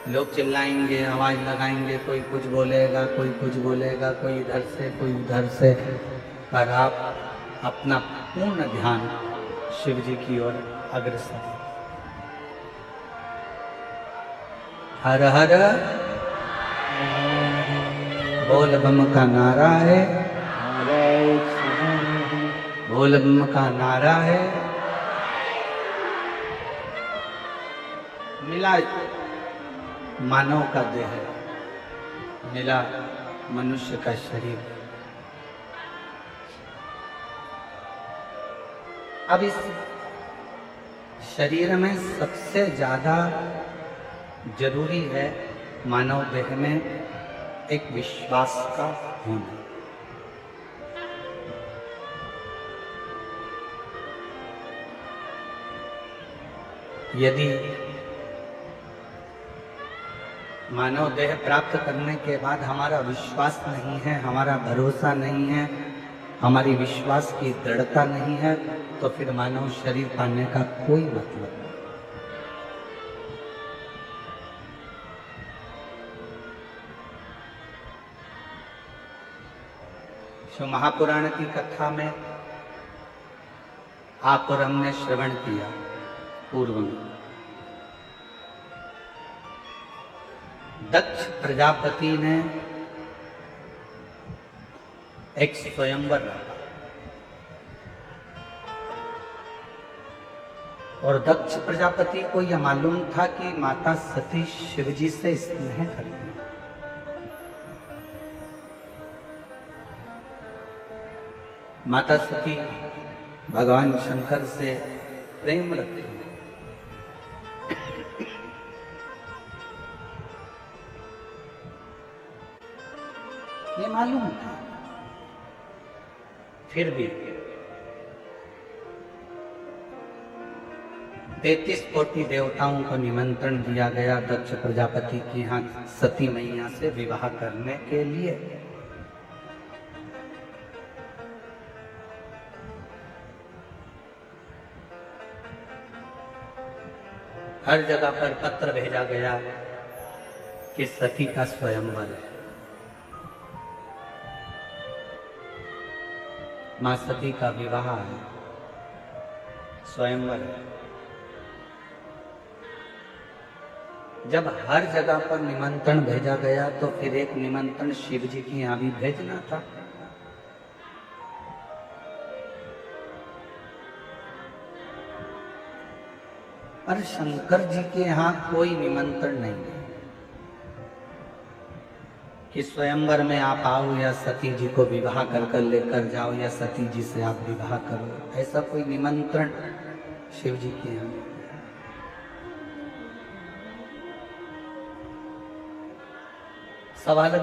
लोग चिल्लाएंगे, आवाज लगाएंगे, कोई कुछ बोलेगा, कोई कुछ बोलेगा, कोई इधर से कोई उधर से, पर आप अपना पूर्ण ध्यान शिव जी की ओर अग्रसर। हर हर बोल बम का नारा है, बोल बम का नारा है। मिला मानव का देह, मिला मनुष्य का शरीर। अब इस शरीर में सबसे ज्यादा जरूरी है मानव देह में एक विश्वास का होना। यदि मानव देह प्राप्त करने के बाद हमारा विश्वास नहीं है, हमारा भरोसा नहीं है, हमारी विश्वास की दृढ़ता नहीं है, तो फिर मानव शरीर पाने का कोई मतलब नहीं। जो महापुराण की कथा में आप और हमने श्रवण किया पूर्व में, दक्ष प्रजापति ने एक स्वयंवर रखा और दक्ष प्रजापति को यह मालूम था कि माता सती शिवजी से स्नेह करती है। माता सती भगवान शंकर से प्रेम रखती है। ये मालूम था, फिर भी 33 कोटि देवताओं को निमंत्रण दिया गया दक्ष प्रजापति की यहाँ सती मैया से विवाह करने के लिए। हर जगह पर पत्र भेजा गया कि सती का स्वयंवर है, मां सती का विवाह है, स्वयंवर है। जब हर जगह पर निमंत्रण भेजा गया तो फिर एक निमंत्रण शिव जी की यहां भी भेजना था। पर शंकर जी के यहां कोई निमंत्रण नहीं है कि स्वयंवर में आप आओ या सती जी को विवाह कर लेकर जाओ या सती जी से आप विवाह करो। ऐसा कोई निमंत्रण शिव जी के यहाँ। सवाल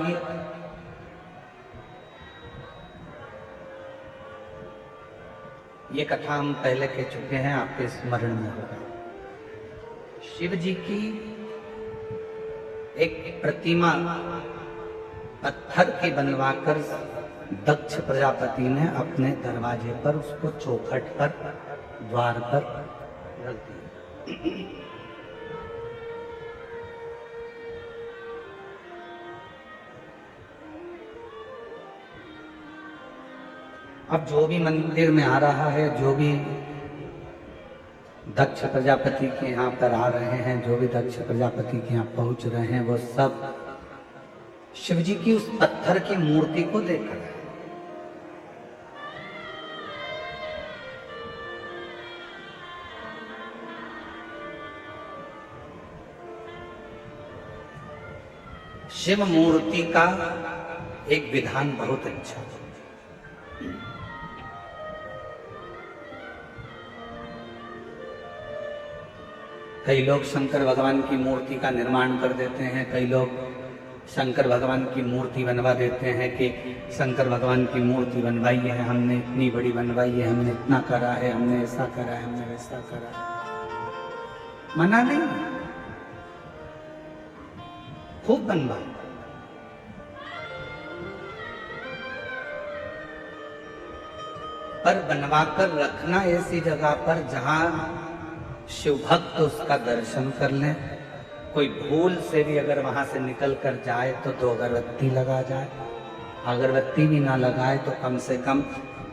ये कथा हम पहले कह चुके हैं, आपके स्मरण में होगा। शिव जी की एक प्रतिमा पत्थर की बनवाकर दक्ष प्रजापति ने अपने दरवाजे पर, उसको चौखट पर, द्वार पर रख दिया। अब जो भी मंदिर में आ रहा है, जो भी दक्ष प्रजापति के यहाँ पर आ रहे हैं, जो भी दक्ष प्रजापति के यहाँ पहुंच रहे हैं, वो सब शिव जी की उस पत्थर की मूर्ति को देख रहे हैं। शिव मूर्ति का एक विधान बहुत अच्छा है। कई लोग शंकर भगवान की मूर्ति का निर्माण कर देते हैं, कई लोग शंकर भगवान की मूर्ति बनवा देते हैं कि शंकर भगवान की मूर्ति बनवाई है हमने, इतनी बड़ी बनवाई है हमने, इतना करा है हमने, ऐसा करा है हमने, वैसा करा है। मना नहीं, खूब बनवा, पर बनवाकर रखना ऐसी जगह पर जहां शिव भक्त उसका दर्शन कर लें, कोई भूल से भी अगर वहां से निकल कर जाए तो 2 अगरबत्ती लगा जाए, अगरबत्ती भी ना लगाए तो कम से कम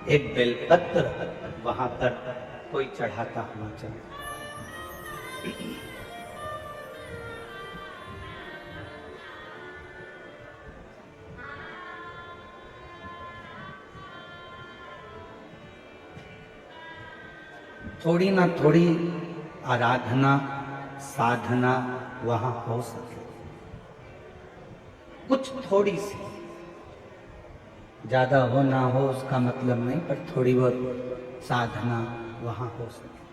एक बेलपत्र वहां पर कोई चढ़ाता होना चाहिए। थोड़ी ना थोड़ी आराधना साधना वहां हो सके, कुछ थोड़ी सी, ज्यादा हो ना हो उसका मतलब नहीं, पर थोड़ी बहुत साधना वहां हो सके।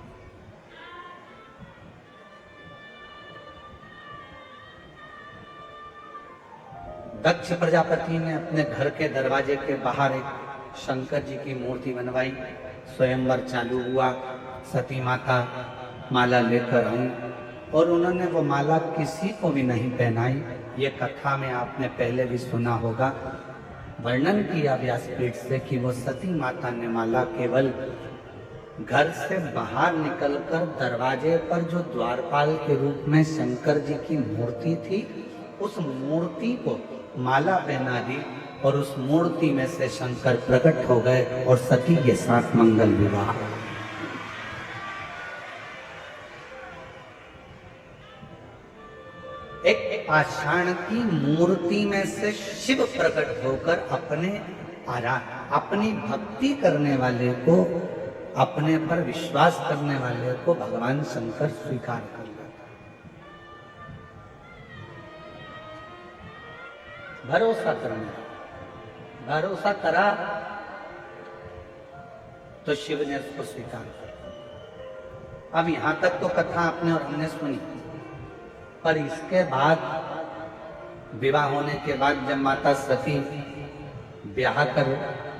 दक्ष प्रजापति ने अपने घर के दरवाजे के बाहर एक शंकर जी की मूर्ति बनवाई, स्वयंवर चालू हुआ, सती माता माला लेकर आई और उन्होंने वो माला किसी को भी नहीं पहनाई। ये कथा में आपने पहले भी सुना होगा, वर्णन किया व्यासपीठ से कि वो सती माता ने माला केवल घर से बाहर निकलकर दरवाजे पर जो द्वारपाल के रूप में शंकर जी की मूर्ति थी, उस मूर्ति को माला पहना दी और उस मूर्ति में से शंकर प्रकट हो गए और सती के साथ मंगल विवाह। एक पाषाण की मूर्ति में से शिव प्रकट होकर अपनी भक्ति करने वाले को, अपने पर विश्वास करने वाले को भगवान शंकर स्वीकार कर लेते। भरोसा करने, भरोसा करा तो शिव ने उसको स्वीकार किया। अब यहां तक तो कथा आपने और हमने सुनी, पर इसके बाद विवाह होने के बाद जब माता सती ब्याह कर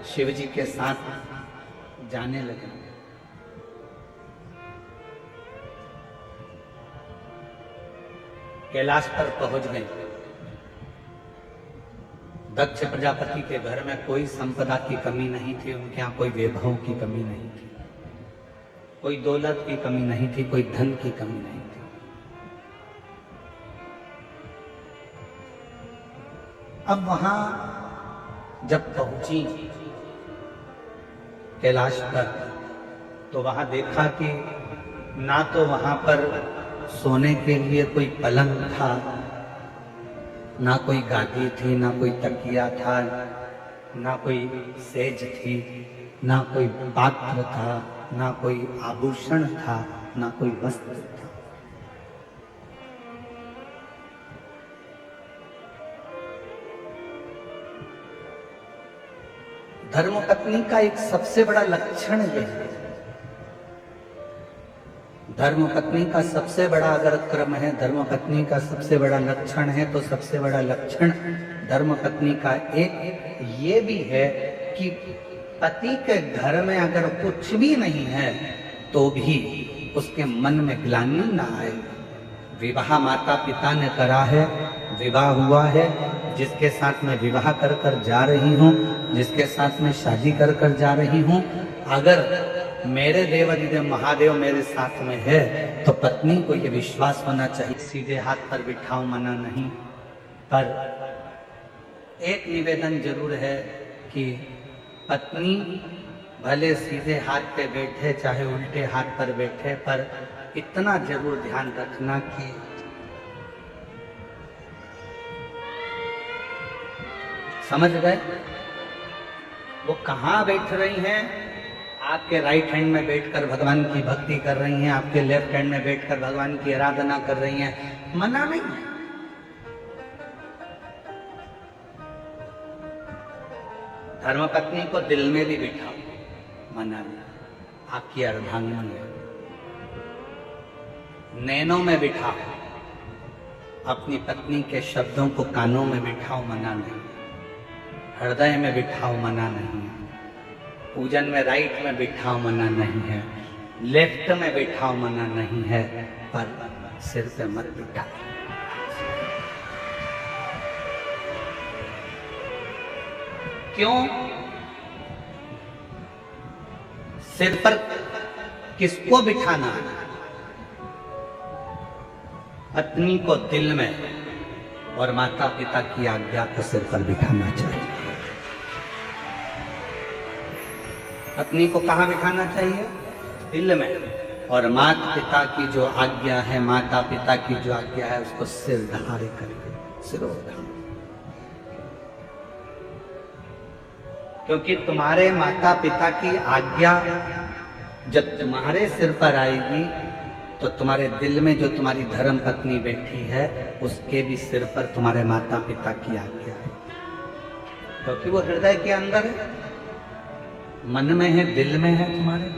शिव जी के साथ जाने लगे, कैलाश पर पहुंच गए। दक्ष प्रजापति के घर में कोई संपदा की कमी नहीं थी, उनके यहाँ कोई वैभव की कमी नहीं थी, कोई दौलत की कमी नहीं थी, कोई धन की कमी नहीं थी। अब वहां जब पहुंची कैलाश पर, तो वहां देखा कि ना तो वहां पर सोने के लिए कोई पलंग था, ना कोई गादी थी, ना कोई तकिया था, ना कोई सेज थी, ना कोई पात्र था, ना कोई आभूषण था, ना कोई वस्त्र था। धर्मपत्नी का एक सबसे बड़ा लक्षण यह है, धर्मपत्नी का सबसे बड़ा अगर क्रम है, धर्मपत्नी का सबसे बड़ा लक्षण है, तो सबसे बड़ा लक्षण धर्मपत्नी का एक ये भी है कि पति के घर में अगर कुछ भी नहीं है तो भी उसके मन में ग्लानि ना आए। विवाह माता पिता ने करा है, विवाह हुआ है, जिसके साथ मैं विवाह कर कर जा रही हूँ, जिसके साथ मैं शादी कर कर जा रही हूँ, अगर मेरे देवाधिदेव महादेव मेरे साथ में है तो पत्नी को ये विश्वास होना चाहिए। सीधे हाथ पर बिठाओ मना नहीं, पर एक निवेदन जरूर है कि पत्नी भले सीधे हाथ पे बैठे चाहे उल्टे हाथ पर बैठे, पर इतना जरूर ध्यान रखना कि समझ गए वो कहाँ बैठ रही हैं। आपके राइट हैंड में बैठकर भगवान की भक्ति कर रही हैं, आपके लेफ्ट हैंड में बैठकर भगवान की आराधना कर रही हैं, मना नहीं है। धर्मपत्नी को दिल में भी बिठाओ, मना नहीं, आपकी अर्धांगिनी है। नैनों में बिठाओ, अपनी पत्नी के शब्दों को कानों में बिठाओ, मना नहीं। हृदय में बिठाओ, मना नहीं। पूजन में राइट में बिठाओ, मना नहीं है। लेफ्ट में बिठाओ, मना नहीं है, पर सिर पे मत बिठाओ। क्यों? सिर पर किसको बिठाना? पत्नी को दिल में और माता पिता की आज्ञा को सिर पर बिठाना चाहिए। पत्नी को कहाँ बिठाना चाहिए? दिल में। और माता पिता की जो आज्ञा है, माता पिता की जो आज्ञा है, उसको सिर ढारे करके सिरोधार। क्योंकि तुम्हारे माता पिता की आज्ञा जब तुम्हारे सिर पर आएगी तो तुम्हारे दिल में जो तुम्हारी धर्म पत्नी बैठी है उसके भी सिर पर तुम्हारे माता पिता की आज्ञा है, क्योंकि वो हृदय के अंदर है, मन में है, दिल में है तुम्हारे।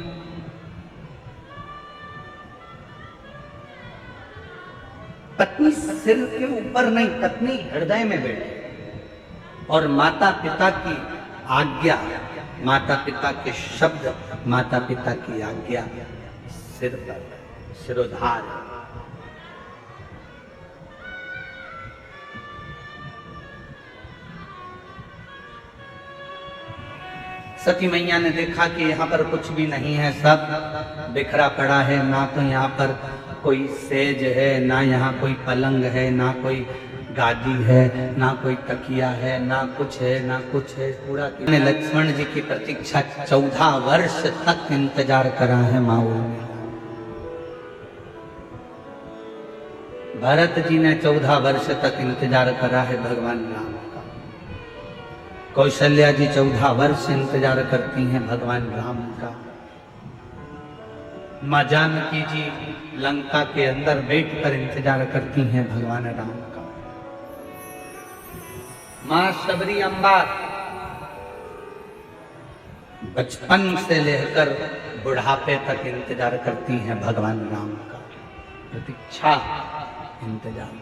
पत्नी सिर के ऊपर नहीं, पत्नी हृदय में बैठी। और माता पिता की आज्ञा, माता पिता के शब्द, माता पिता की आज्ञा सिर पर, सिरोधार। सती मैया ने देखा कि यहाँ पर कुछ भी नहीं है, सब बिखरा पड़ा है, ना तो यहाँ पर कोई सेज है, ना यहाँ कोई पलंग है, ना कोई गादी है, ना कोई तकिया है, ना कुछ है, ना कुछ है, पूरा। लक्ष्मण जी की प्रतीक्षा 14 वर्ष तक इंतजार करा है माओ ने। भरत जी ने 14 वर्ष तक इंतजार करा है भगवान राम का। कौशल्या जी 14 वर्ष इंतजार करती हैं भगवान राम का। माँ जानकी जी लंका के अंदर बैठकर इंतजार करती हैं भगवान राम का। माँ शबरी अम्बा बचपन से लेकर बुढ़ापे तक इंतजार करती हैं भगवान राम का। प्रतीक्षा, इंतजार।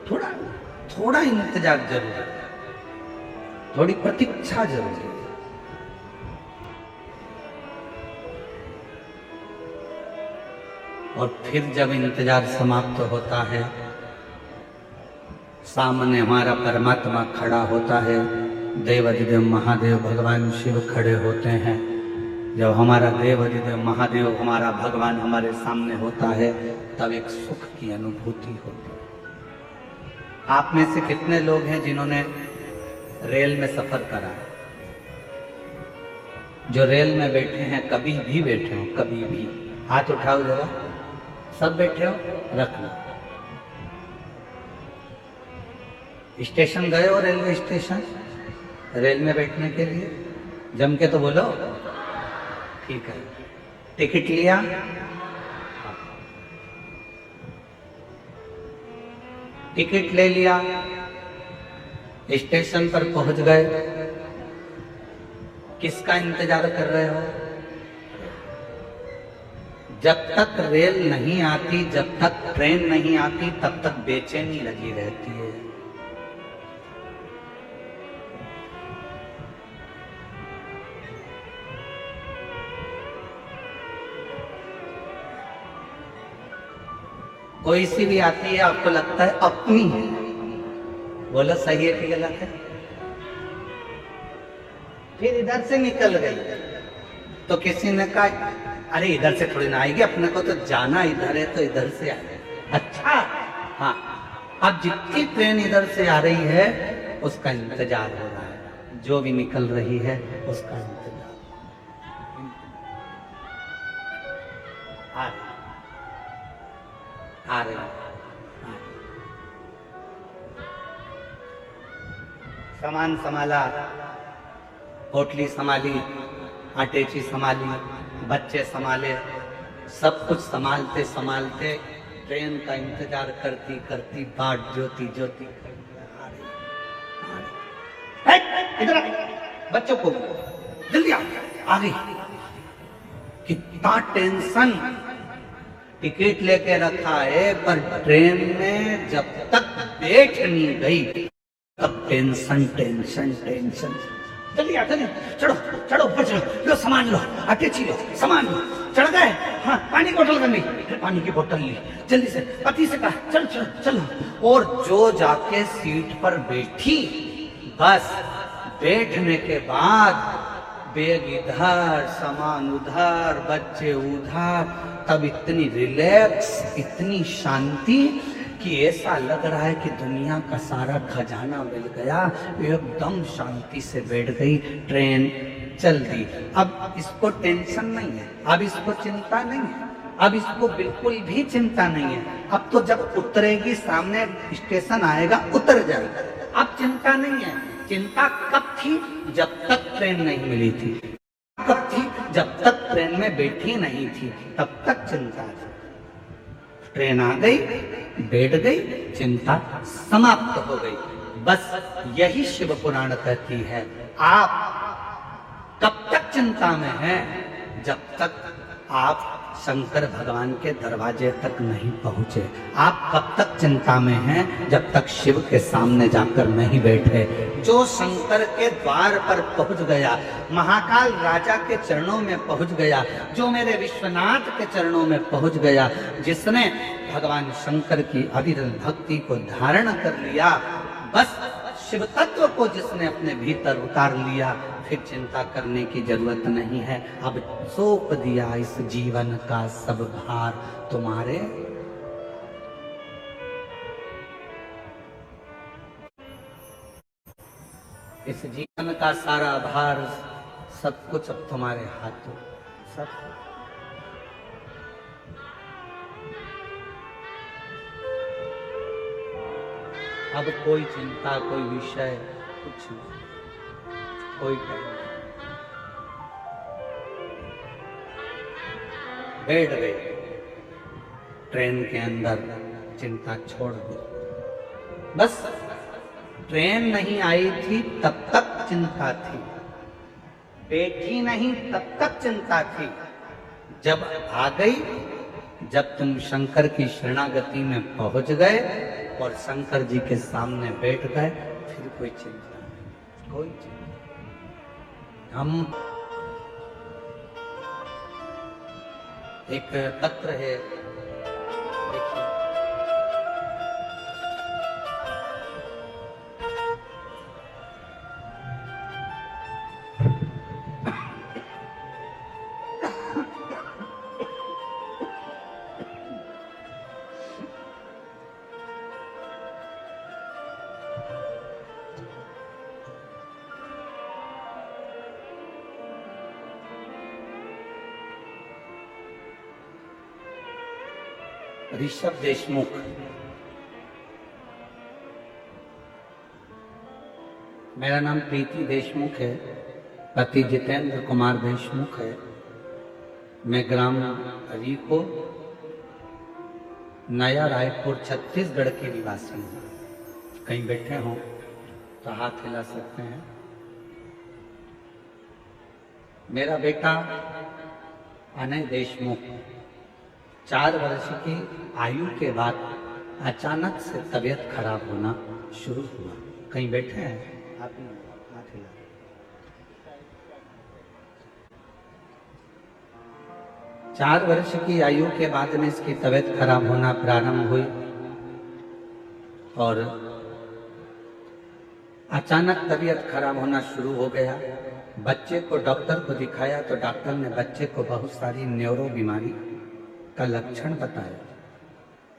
थोड़ा थोड़ा इंतजार जरूर है, थोड़ी प्रतीक्षा जरूर है। और फिर जब इंतजार समाप्त होता है, सामने हमारा परमात्मा खड़ा होता है, देवाधिदेव महादेव भगवान शिव खड़े होते हैं। जब हमारा देवाधिदेव महादेव, हमारा भगवान हमारे सामने होता है, तब एक सुख की अनुभूति होती है। आप में से कितने लोग हैं जिन्होंने रेल में सफर करा है? जो रेल में बैठे हैं, कभी भी बैठे हो, कभी भी हाथ उठाओ जरा। सब बैठे हो? रखना। स्टेशन गए हो? रेलवे स्टेशन, रेल में बैठने के लिए जम के तो बोलो। ठीक है, टिकट लिया? टिकट ले लिया, स्टेशन पर पहुंच गए, किसका इंतजार कर रहे हो? जब तक रेल नहीं आती, जब तक ट्रेन नहीं आती, तब तक बेचैनी लगी रहती है। कोई सी भी आती है, आपको लगता है अपनी है। बोलो सही है कि गलत है? फिर इधर से निकल गई तो किसी ने कहा अरे इधर से थोड़ी ना आएगी, अपने को तो जाना इधर है, तो इधर से आए। अच्छा, हाँ, अब जितनी ट्रेन इधर से आ रही है उसका इंतजार हो रहा है, जो भी निकल रही है उसका इंतजार। आ रही सामान संभाला, पोटली संभाली, आटेची संभाली, बच्चे संभाले, सब कुछ संभालते संभालते ट्रेन का इंतजार करती करती बाट जोती जोती इधर बच्चों को जल्दी आ गई। कितना टेंशन, टिकट लेके रखा है पर ट्रेन में जब तक बैठ नहीं गई तब टेंशन टेंशन टेंशन। जल्दी चढ़ो चढ़ो, ऊपर चढ़ो, लो सामान लो, अटैची लो, सामान लो। चढ़ गए? हाँ, पानी की बोतल करनी, फिर पानी की बोतल ली, जल्दी से पति से कहा चलो चलो चलो। और जो जाके सीट पर बैठी, बस बैठने के बाद बैग इधर, सामान उधर, बच्चे उधर, तब इतनी रिलैक्स, इतनी शांति कि ऐसा लग रहा है कि दुनिया का सारा खजाना मिल गया। एकदम शांति से बैठ गई, ट्रेन चल दी। अब इसको टेंशन नहीं है, अब इसको चिंता नहीं है, अब इसको बिल्कुल भी चिंता नहीं है। अब तो जब उतरेगी, सामने स्टेशन आएगा, उतर जाएगा, अब चिंता नहीं है। चिंता कब थी? जब तक ट्रेन नहीं मिली थी। कब थी? जब तक ट्रेन में बैठी नहीं थी, तब तक चिंता थी। ट्रेन आ गई, बैठ गई, चिंता समाप्त हो गई। बस यही शिव पुराण कहती है। आप कब तक चिंता में हैं? जब तक आप शंकर भगवान के दरवाजे तक नहीं पहुंचे। आप कब तक चिंता में हैं? जब तक शिव के सामने जाकर नहीं बैठे। जो शंकर के द्वार पर पहुंच गया, महाकाल राजा के चरणों में पहुंच गया, जो मेरे विश्वनाथ के चरणों में पहुंच गया, जिसने भगवान शंकर की अविरल भक्ति को धारण कर लिया, बस शिव तत्व को जिसने अपने भीतर उतार लिया, फिर चिंता करने की जरूरत नहीं है। अब सौंप दिया इस जीवन का सब भार तुम्हारे। इस जीवन का सारा भार, सब कुछ अब तुम्हारे हाथों, सब। अब कोई चिंता, कोई विषय, कुछ नहीं, कोई बैठ गए ट्रेन के अंदर, चिंता छोड़ दी। बस ट्रेन नहीं आई थी तब तक चिंता थी, बैठी नहीं तब तक चिंता थी। जब आ गई, जब तुम शंकर की शरणागति में पहुंच गए और शंकर जी के सामने बैठ गए, फिर कोई चिंता नहीं, कोई चिंता। हम एक पत्र है, देखिए, ऋषभ देशमुख, मेरा नाम प्रीति देशमुख है, पति जितेंद्र कुमार देशमुख है। मैं ग्राम रीको, नया रायपुर, छत्तीसगढ़ के निवासी हूँ। कहीं बैठे हों तो हाथ हिला सकते हैं। मेरा बेटा अनय देशमुख 4 वर्ष की आयु के बाद अचानक से तबीयत खराब होना शुरू हुआ। कहीं बैठे हैं आप? हाथ हिला। 4 वर्ष की आयु के बाद में इसकी तबीयत खराब होना प्रारंभ हुई और अचानक तबीयत खराब होना शुरू हो गया। बच्चे को डॉक्टर को दिखाया तो डॉक्टर ने बच्चे को बहुत सारी न्यूरो बीमारी का लक्षण बताया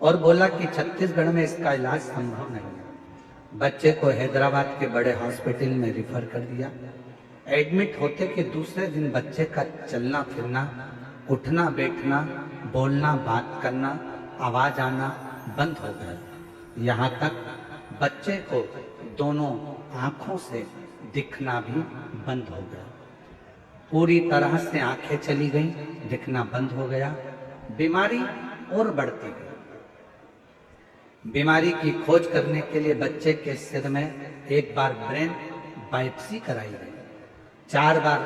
और बोला कि छत्तीसगढ़ में इसका इलाज संभव नहीं है। बच्चे को हैदराबाद के बड़े हॉस्पिटल में रिफर कर दिया। एडमिट होते कि दूसरे दिन बच्चे का चलना फिरना, उठना बैठना, बोलना बात करना, आवाज आना बंद हो गया। यहाँ तक बच्चे को दोनों आंखों से दिखना भी बंद हो गया। पूरी तरह से आंखें चली गई, दिखना बंद हो गया। बीमारी और बढ़ती गई। बीमारी की खोज करने के लिए बच्चे के सिर में एक बार ब्रेन बायोप्सी कराई गई, 4 बार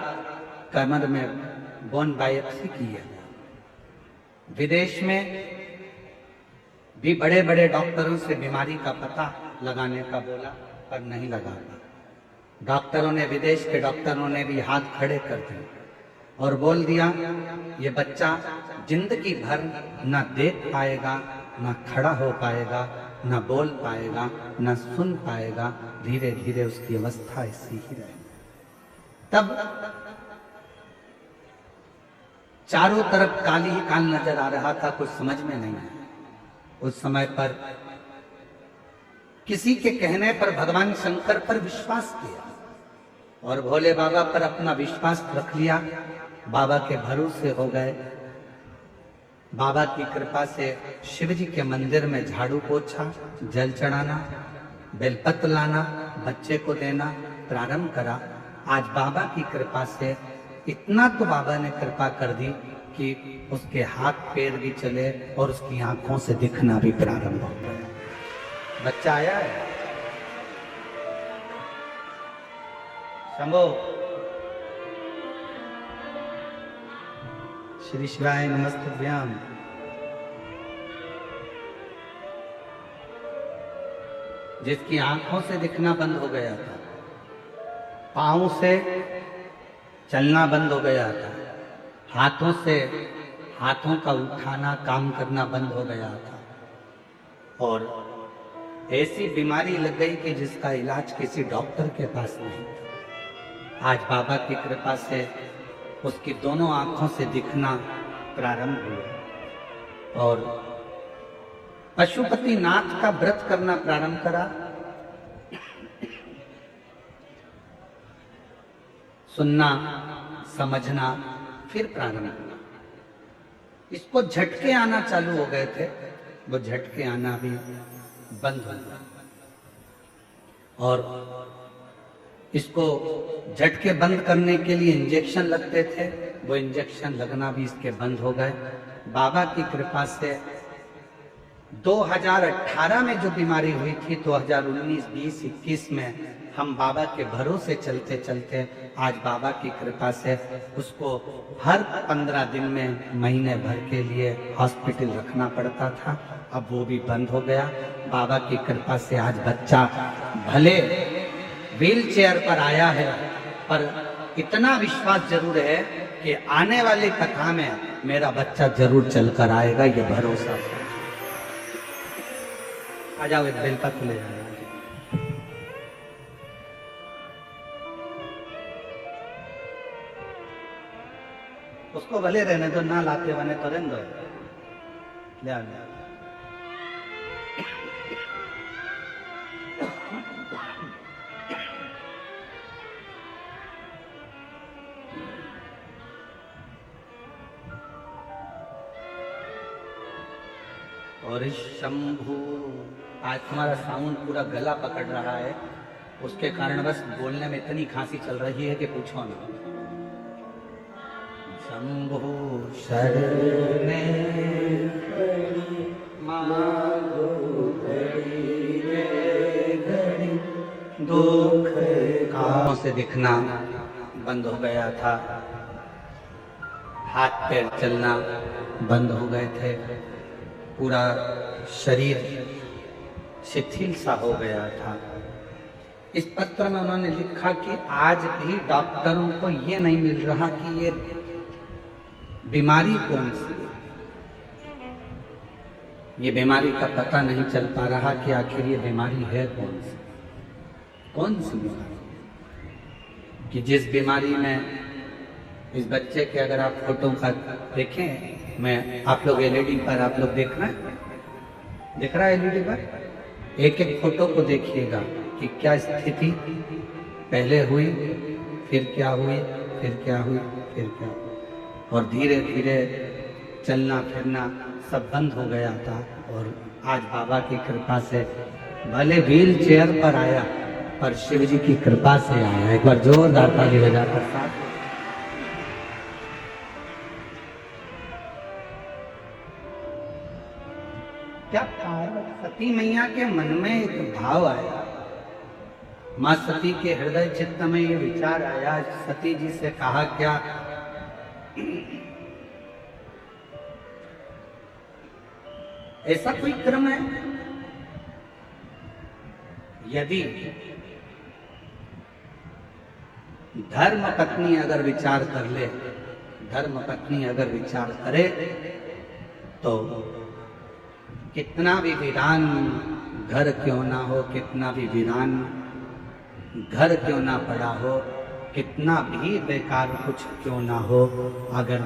कमर में बोन बायोप्सी किया गया। विदेश में भी बड़े बड़े डॉक्टरों से बीमारी का पता लगाने का बोला, पर नहीं लगा। डॉक्टरों ने, विदेश के डॉक्टरों ने भी हाथ खड़े कर दिए और बोल दिया ये बच्चा जिंदगी भर न देख पाएगा, न खड़ा हो पाएगा, न बोल पाएगा, न सुन पाएगा। धीरे धीरे उसकी अवस्था ऐसी ही रहेगी। तब चारों तरफ काली ही काल नजर आ रहा था, कुछ समझ में नहीं आया। उस समय पर किसी के कहने पर भगवान शंकर पर विश्वास किया और भोले बाबा पर अपना विश्वास रख लिया। बाबा के भरोसे हो गए। बाबा की कृपा से शिव जी के मंदिर में झाड़ू पोछा, जल चढ़ाना, बेलपत्र लाना, बच्चे को देना प्रारंभ करा। आज बाबा की कृपा से इतना तो बाबा ने कृपा कर दी कि उसके हाथ पैर भी चले और उसकी आंखों से दिखना भी प्रारंभ हो गया। बच्चा आया है। शंभो श्री शिवाय नमस्तुभ्याम। जिसकी आंखों से दिखना बंद हो गया था, पांव से चलना बंद हो गया था, हाथों का उठाना काम करना बंद हो गया था और ऐसी बीमारी लग गई कि जिसका इलाज किसी डॉक्टर के पास नहीं था। आज बाबा की कृपा से उसकी दोनों आंखों से दिखना प्रारंभ हुआ और पशुपति नाथ का व्रत करना प्रारंभ करा। सुनना, समझना फिर प्रारंभ हुआ। इसको झटके आना चालू हो गए थे, वो झटके आना भी बंद हो गया और इसको झटके बंद करने के लिए इंजेक्शन लगते थे, वो इंजेक्शन लगना भी इसके बंद हो गए। बाबा की कृपा से 2018 में जो बीमारी हुई थी, 2019, 20, 21 में हम बाबा के भरोसे चलते चलते आज बाबा की कृपा से उसको हर 15 दिन में महीने भर के लिए हॉस्पिटल रखना पड़ता था। अब वो भी बंद हो गया। बाबा की कृपा से आज बच्चा भले व्हील चेयर पर आया है, पर इतना विश्वास जरूर है कि आने वाली कथा में मेरा बच्चा जरूर चलकर आएगा, ये भरोसा। आ जाओ, एक बेलपत्र ले जाओ। उसको भले रहने दो, ना लाते बने तो रहने दो। ले आओ। और शंभु, आज तुम्हारा साउंड पूरा गला पकड़ रहा है, उसके कारण बस बोलने में इतनी खांसी चल रही है कि पूछो ना। शंभु शरणे मांगो घड़ी रे घड़ी, दुख का से दिखना बंद हो गया था, हाथ पैर चलना बंद हो गए थे, पूरा शरीर शिथिल सा हो गया था। इस पत्र में उन्होंने लिखा कि आज भी डॉक्टरों को ये नहीं मिल रहा कि ये बीमारी कौन सी है, ये बीमारी का पता नहीं चल पा रहा कि आखिर ये बीमारी है कौन सी बीमारी, कि जिस बीमारी में इस बच्चे के अगर आप फोटो का देखें, मैं आप लोग एलईडी पर आप लोग देख रहे हैं, दिख रहा है एलईडी पर, एक एक फोटो को देखिएगा कि क्या स्थिति पहले हुई, फिर क्या हुई, फिर क्या हुई, फिर क्या हुई, और धीरे धीरे चलना फिरना सब बंद हो गया था। और आज बाबा की कृपा से भले व्हील चेयर पर आया, पर शिव जी की कृपा से आया। एक बार जोरदार ताली बजाकर साथ। क्या पार्वती मैया के मन में एक भाव आया, माँ सती के हृदय चित्त में ये विचार आया। सती जी से कहा क्या, ऐसा कोई क्रम है, यदि धर्म पत्नी अगर विचार कर ले, धर्म पत्नी अगर विचार करे तो कितना भी वीरान घर क्यों ना हो, कितना भी वीरान घर क्यों ना पड़ा हो, कितना भी बेकार कुछ क्यों ना हो, अगर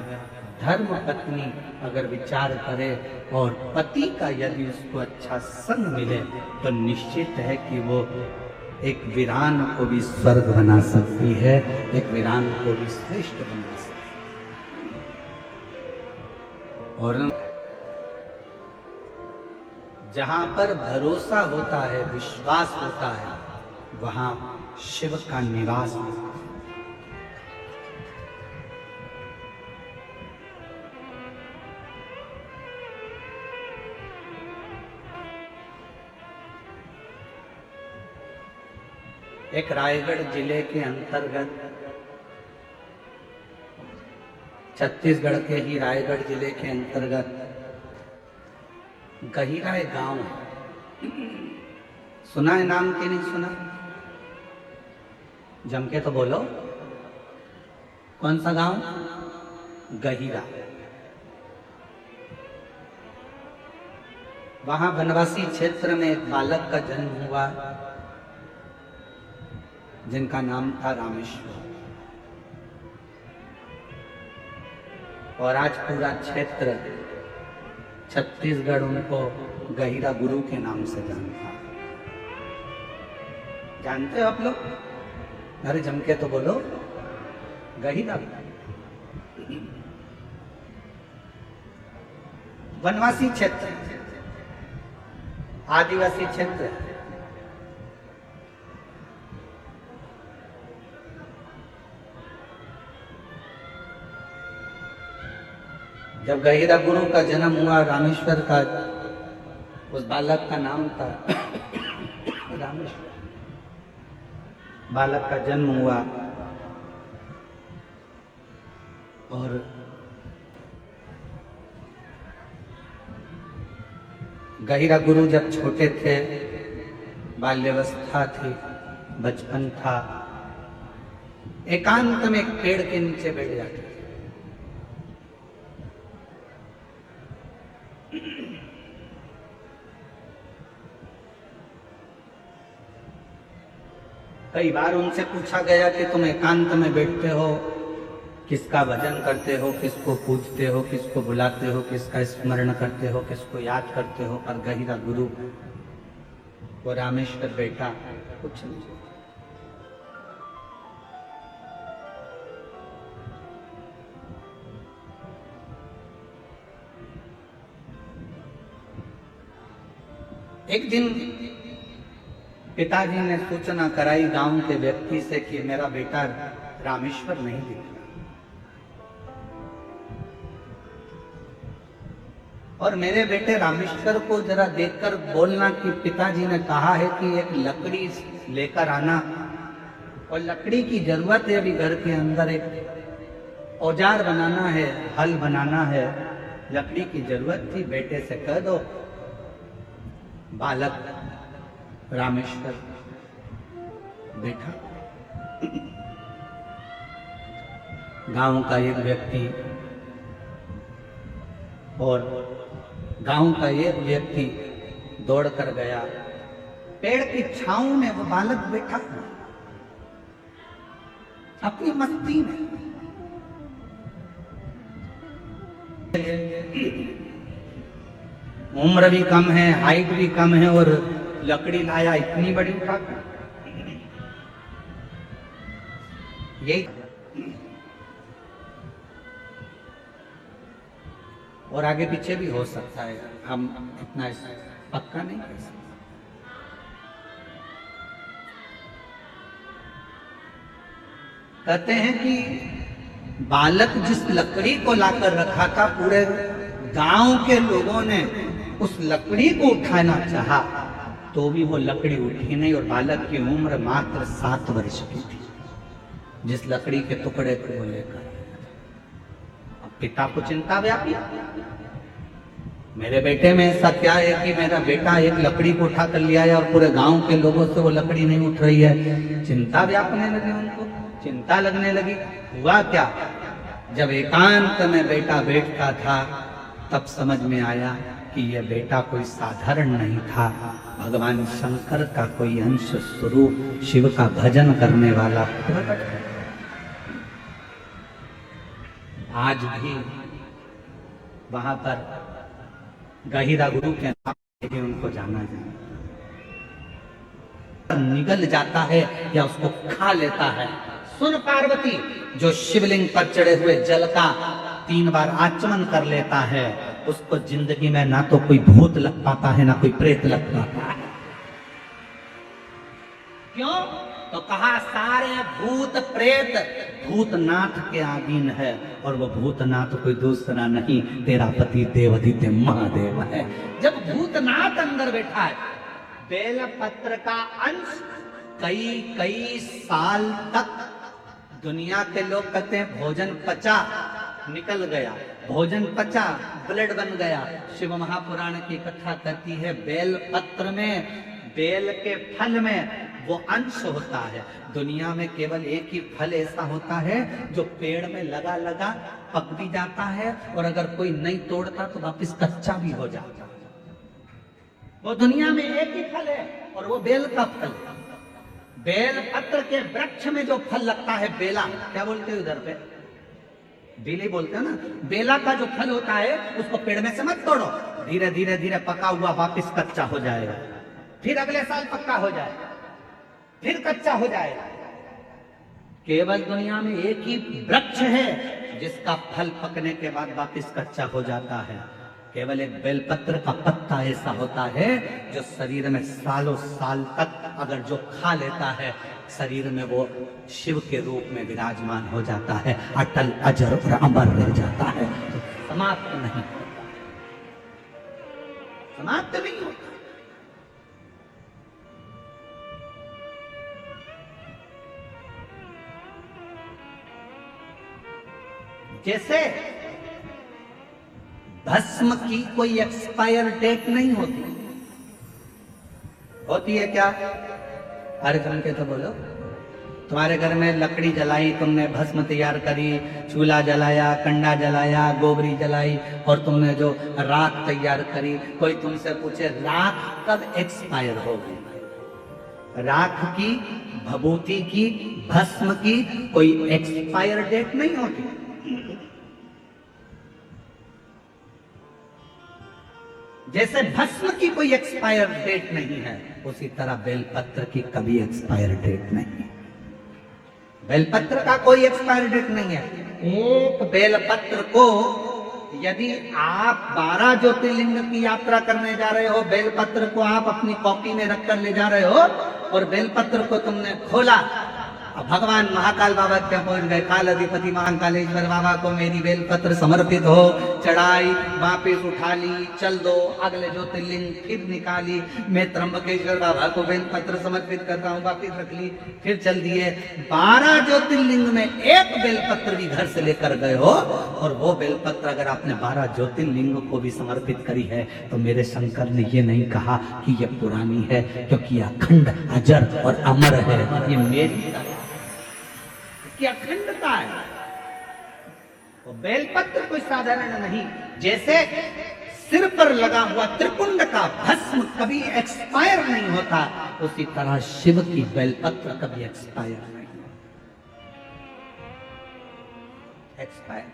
धर्म पत्नी अगर विचार करे और पति का यदि उसको अच्छा संग मिले तो निश्चित है कि वो एक वीरान को भी स्वर्ग बना सकती है, एक वीरान को भी श्रेष्ठ बना सकती है। और जहां पर भरोसा होता है, विश्वास होता है, वहां शिव का निवास होता है। एक रायगढ़ जिले के अंतर्गत, छत्तीसगढ़ के ही रायगढ़ जिले के अंतर्गत गहिरा एक गांव है। सुना है नाम कि नहीं सुना? जम के तो बोलो, कौन सा गांव? गहिरा। वहां वनवासी क्षेत्र में एक बालक का जन्म हुआ जिनका नाम था रामेश्वर। और आज पूरा क्षेत्र छत्तीसगढ़ उनको गहिरा गुरु के नाम से जानता है। जानते हो आप लोग? अरे जम के तो बोलो, गहिरा। वनवासी क्षेत्र, आदिवासी क्षेत्र। जब गहिरा गुरु का जन्म हुआ, रामेश्वर का, उस बालक का नाम था रामेश्वर। बालक का जन्म हुआ और गहिरा गुरु जब छोटे थे, बाल्यावस्था थी, बचपन था, एकांत में एक पेड़ के नीचे बैठ जाते। कई बार उनसे पूछा गया कि तुम एकांत में बैठते हो, किसका भजन करते हो, किसको पूजते हो, किसको बुलाते हो, किसका स्मरण करते हो, किसको याद करते हो? पर गहिरा गुरु वो रामेश्वर बेटा कुछ नहीं। एक दिन पिताजी ने सूचना कराई गांव के व्यक्ति से कि मेरा बेटा रामेश्वर नहीं दिख रहा। और मेरे बेटे रामेश्वर को जरा देखकर बोलना कि पिताजी ने कहा है कि एक लकड़ी लेकर आना, और लकड़ी की जरूरत है अभी घर के अंदर, एक औजार बनाना है, हल बनाना है, लकड़ी की जरूरत थी, बेटे से कह दो। बालक रामेश्वर बैठा। गांव का एक व्यक्ति और गांव का एक व्यक्ति दौड़ कर गया। पेड़ की छांव में वो बालक बैठा अपनी मस्ती में। उम्र भी कम है, हाइट भी कम है, और लकड़ी लाया इतनी बड़ी उठाकर। यही और आगे पीछे भी हो सकता है, हम इतना पक्का नहीं कर सकते। कहते हैं कि बालक जिस लकड़ी को लाकर रखा था, पूरे गांव के लोगों ने उस लकड़ी को उठाना चाहा तो भी वो लकड़ी उठी नहीं, और बालक की उम्र मात्र 7 वर्ष की थी जिस लकड़ी के टुकड़े को लेकर। अब पिता को चिंता व्यापी, मेरे बेटे में ऐसा क्या है कि मेरा बेटा एक लकड़ी को उठा कर लिया है और पूरे गांव के लोगों से वो लकड़ी नहीं उठ रही है। चिंता व्यापने लगी उनको, चिंता लगने लगी। हुआ क्या, जब एकांत में बेटा बैठता था तब समझ में आया कि यह बेटा कोई साधारण नहीं था, भगवान शंकर का कोई अंश स्वरूप, शिव का भजन करने वाला प्रकट है। आज भी वहां पर गहिरा गुरु के नाम से उनको जाना जाए, निगल जाता है या उसको खा लेता है। सुन पार्वती, जो शिवलिंग पर चढ़े हुए जल का 3 बार आचमन कर लेता है, उसको जिंदगी में ना तो कोई भूत लग पाता है ना कोई प्रेत लग पाता है। क्यों? तो कहा सारे भूत प्रेत भूतनाथ के अधीन है, और वो भूतनाथ कोई दूसरा नहीं, तेरा पति देवादित्य महादेव है। जब भूतनाथ अंदर बैठा है, बेलपत्र का अंश कई साल तक दुनिया के लोग कहते हैं भोजन पचा, निकल गया, भोजन पचा, ब्लड बन गया। शिव महापुराण की कथा कहती है बेलपत्र में, बेल के फल में वो अंश होता है। दुनिया में केवल एक ही फल ऐसा होता है जो पेड़ में लगा लगा पक भी जाता है, और अगर कोई नहीं तोड़ता तो वापस कच्चा भी हो जाता है। वो दुनिया में एक ही फल है, और वो बेल का फल। बेल पत्र के वृक्ष में जो फल लगता है बेला, क्या बोलते हैं उधर पे? बेले बोलते हैं ना। बेला का जो फल होता है उसको पेड़ में से मत तोड़ो, धीरे धीरे धीरे पका हुआ वापस कच्चा हो जाएगा, फिर अगले साल पक्का हो जाएगा, फिर कच्चा हो जाएगा। केवल दुनिया में एक ही वृक्ष है जिसका फल पकने के बाद वापस कच्चा हो जाता है। केवल एक बेलपत्र का पत्ता ऐसा होता है जो शरीर में सालों साल तक अगर जो खा लेता है, शरीर में वो शिव के रूप में विराजमान हो जाता है, अटल अजर और अमर रह जाता है, तो समाप्त नहीं, समाप्त नहीं होता। जैसे भस्म की कोई एक्सपायर डेट नहीं होती, होती है क्या? अरे तुम के तो बोलो। तुम्हारे घर में लकड़ी जलाई, तुमने भस्म तैयार करी, चूल्हा जलाया, कंडा जलाया, गोबरी जलाई, और तुमने जो राख तैयार करी, कोई तुमसे पूछे राख कब एक्सपायर होगी? राख की, भभूति की, भस्म की कोई एक्सपायर डेट नहीं होती। जैसे भस्म की कोई एक्सपायर डेट नहीं है, उसी तरह बेलपत्र की कभी एक्सपायर डेट नहीं है। बेलपत्र का कोई एक्सपायर डेट नहीं है। एक बेलपत्र को यदि आप 12 ज्योतिर्लिंग की यात्रा करने जा रहे हो, बेलपत्र को आप अपनी कॉपी में रखकर ले जा रहे हो, और बेलपत्र को तुमने खोला, भगवान महाकाल बाबा क्या पहुंच गए, काल अधिपति महाकालेश्वर बाबा को मेरी बेलपत्र समर्पित हो, चढ़ाई, वापिस उठा ली, चल दो, अगले ज्योतिर्लिंग फिर निकाली, मैं त्र्यंबकेश्वर बाबा को बेलपत्र समर्पित करता हूँ, वापिस रख ली, फिर चल दिए। 12 ज्योतिर्लिंग में एक बेलपत्र भी घर से लेकर गए हो, और वो बेलपत्र अगर आपने 12 ज्योतिर्लिंग को भी समर्पित करी है, तो मेरे शंकर ने ये नहीं कहा कि ये पुरानी है, क्योंकि अखंड अजर और अमर है, ये मेरी की अखंडता है। वो बेलपत्र कोई साधारण नहीं। जैसे सिर पर लगा हुआ त्रिपुंड का भस्म कभी एक्सपायर नहीं होता, उसी तरह शिव की बेलपत्र कभी एक्सपायर नहीं एक्सपायर।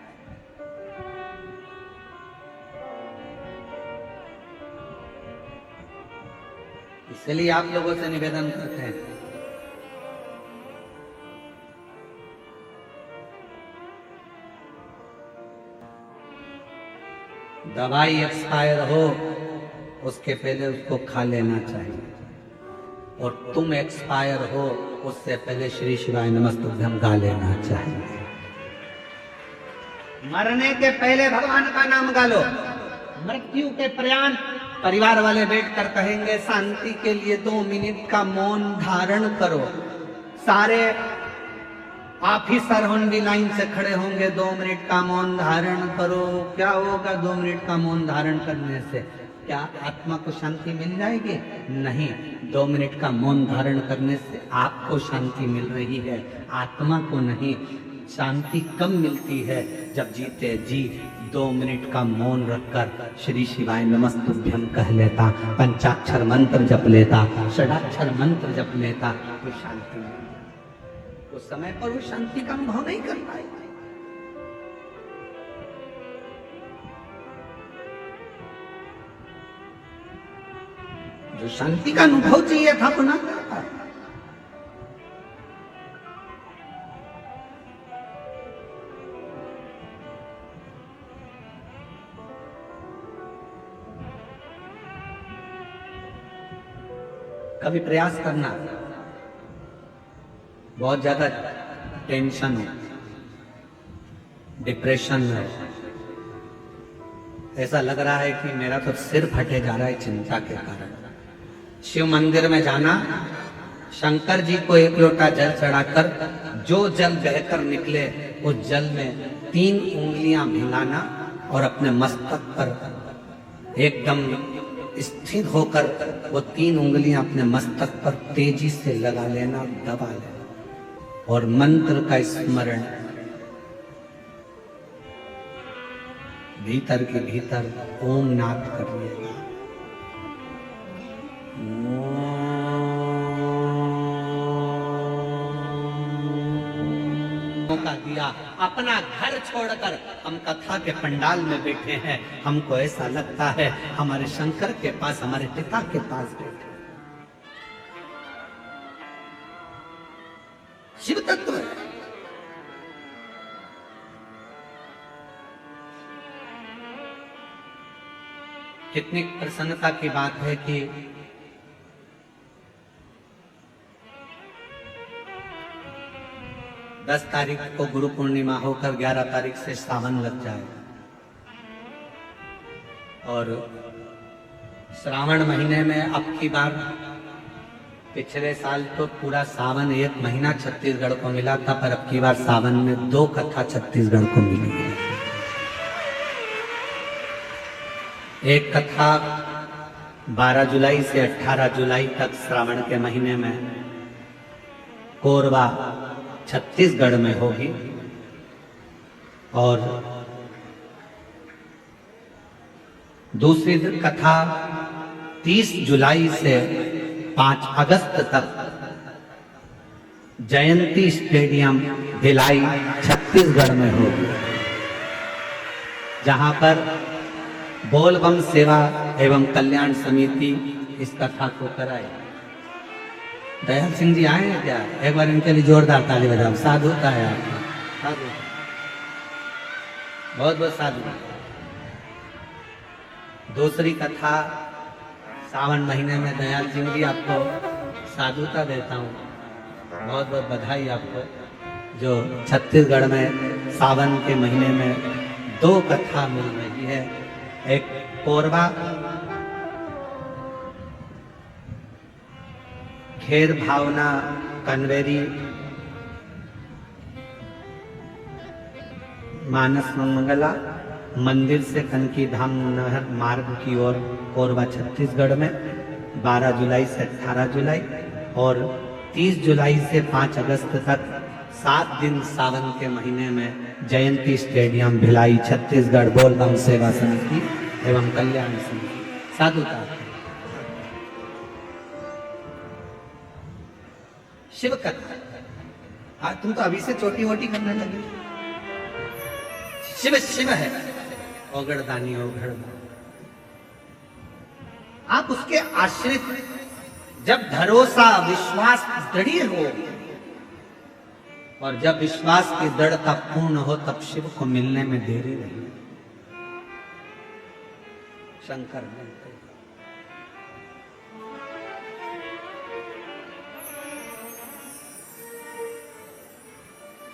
इसलिए आप लोगों से निवेदन करते हैं, दवाई एक्सपायर हो उसके पहले उसको खा लेना चाहिए, और तुम एक्सपायर हो उससे पहले श्री शिवाय नमस्तुभ्यं गा लेना चाहिए। मरने के पहले भगवान का नाम गा लो। मृत्यु के पर्यान परिवार वाले बैठकर कहेंगे शांति के लिए 2 मिनट का मौन धारण करो। सारे ऑफिसर होंगे लाइन से खड़े होंगे, 2 मिनट का मौन धारण करो। क्या होगा 2 मिनट का मौन धारण करने से? क्या आत्मा को शांति मिल जाएगी? नहीं। 2 मिनट का मौन धारण करने से आपको शांति मिल रही है, आत्मा को नहीं। शांति कम मिलती है जब जीते जी 2 मिनट का मौन रखकर श्री शिवाय नमस्तुभ्यं कह लेता, पंचाक्षर मंत्र जप लेता, षडाक्षर मंत्र जप लेता, तो शांति मिलती। उस समय पर वो शांति का अनुभव नहीं कर पाए। जो शांति का अनुभव चाहिए था वो ना कर पाए। कभी प्रयास करना, बहुत ज्यादा टेंशन हो, डिप्रेशन है, ऐसा लग रहा है कि मेरा तो सिर फटे जा रहा है चिंता के कारण, शिव मंदिर में जाना, शंकर जी को एक लोटा जल चढ़ाकर जो जल बहकर निकले उस जल में 3 उंगलियां भिंगाना और अपने मस्तक पर एकदम स्थिर होकर वो 3 उंगलियां अपने मस्तक पर तेजी से लगा लेना, दबा लेना और मंत्र का स्मरण भीतर के भीतर ओम नाद करिएगा। मौका दिया, अपना घर छोड़कर हम कथा के पंडाल में बैठे हैं, हमको ऐसा लगता है हमारे शंकर के पास, हमारे पिता के पास बैठे। शिव तत्व है। कितनी प्रसन्नता की बात है कि 10 तारीख को गुरु पूर्णिमा होकर 11 तारीख से सावन लग जाए और श्रावण महीने में अब की बार, पिछले साल तो पूरा सावन 1 महीना छत्तीसगढ़ को मिला था, पर अब की बार सावन में 2 कथा छत्तीसगढ़ को मिली है। एक कथा 12 जुलाई से 18 जुलाई तक श्रावण के महीने में कोरबा छत्तीसगढ़ में होगी और दूसरी कथा 30 जुलाई से 5 अगस्त तक जयंती स्टेडियम भिलाई छत्तीसगढ़ में होगी, जहां पर बोलबम सेवा एवं कल्याण समिति इस कथा को कराए। दयाल सिंह जी आए हैं क्या? एक बार इनके लिए जोरदार ताली बजाओ। साधुता है आपका, साधु, बहुत बहुत साधु। दूसरी कथा सावन महीने में दयाल सिंह जी आपको साधुता देता हूँ, बहुत बहुत बधाई आपको, जो छत्तीसगढ़ में सावन के महीने में 2 कथा मिल रही है। एक कोरबा खेर भावना कन्वेरी मानस मंगला मंदिर से कनकी धाम नहर मार्ग की ओर कोरबा छत्तीसगढ़ में 12 जुलाई से 18 जुलाई और 30 जुलाई से 5 अगस्त तक 7 दिन सावन के महीने में जयंती स्टेडियम भिलाई छत्तीसगढ़ बोलबम सेवा समिति एवं कल्याण समिति। साधुता शिव कथा। आज तुम तो अभी से छोटी मोटी करने लगे। शिव शिव है, ओगड़दानी ओगड़दानी। आप उसके आश्रित, जब भरोसा विश्वास दृढ़ हो और जब विश्वास की दृढ़ता पूर्ण हो, तब शिव को मिलने में देरी नहीं। शंकर मिलते,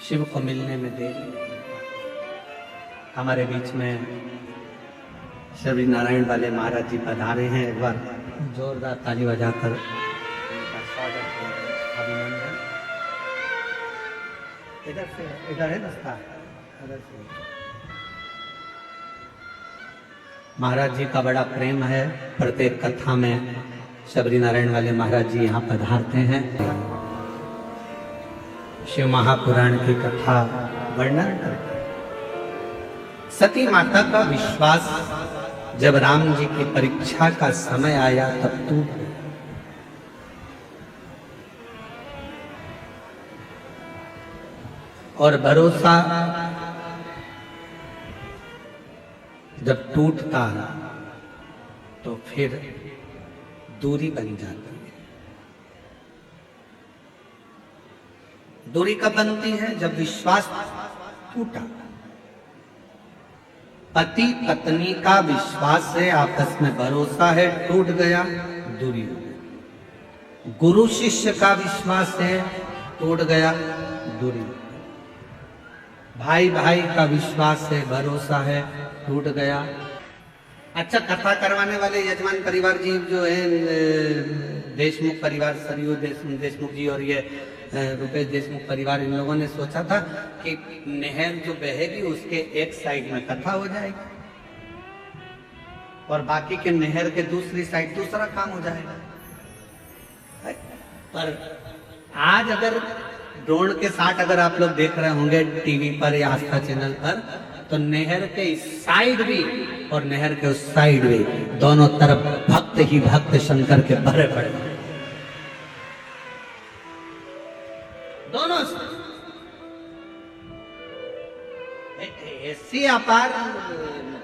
शिव को मिलने में देरी नहीं। हमारे बीच में श्री नारायण वाले महाराज जी पधारे हैं, एक बार जोरदार ताली बजाकर उनका स्वागत करें। अभिनंदन। इधर से, इधर है रास्ता, इधर से। महाराज जी का बड़ा प्रेम है, प्रत्येक कथा में शबरी नारायण वाले महाराज जी यहाँ पधारते हैं। शिव महापुराण की कथा वर्णन करते हैं। सती माता का विश्वास जब राम जी की परीक्षा का समय आया तब टूट गया। और भरोसा जब टूटता है तो फिर दूरी बन जाती है। दूरी कब बनती है? जब विश्वास टूटा। पति पत्नी का विश्वास है, आपस में भरोसा है, टूट गया, दूरी हो गई। गुरु शिष्य का विश्वास है, टूट गया, दूरी। भाई भाई का विश्वास है, भरोसा है, टूट गया। अच्छा, कथा करवाने वाले यजमान परिवार जी जो है, देशमुख परिवार, सरयू देशमुख जी और ये रुपेश देशमुख परिवार, इन लोगों ने सोचा था कि नहर जो बहेगी उसके एक साइड में कथा हो जाएगी और बाकी के नहर के दूसरी साइड दूसरा काम हो जाएगा। पर आज अगर ड्रोन के साथ अगर आप लोग देख रहे होंगे टीवी पर या आस्था चैनल पर, तो नहर के इस साइड भी और नहर के उस साइड भी दोनों तरफ भक्त ही भक्त शंकर के भरे पड़े, दोनों ऐसी अपार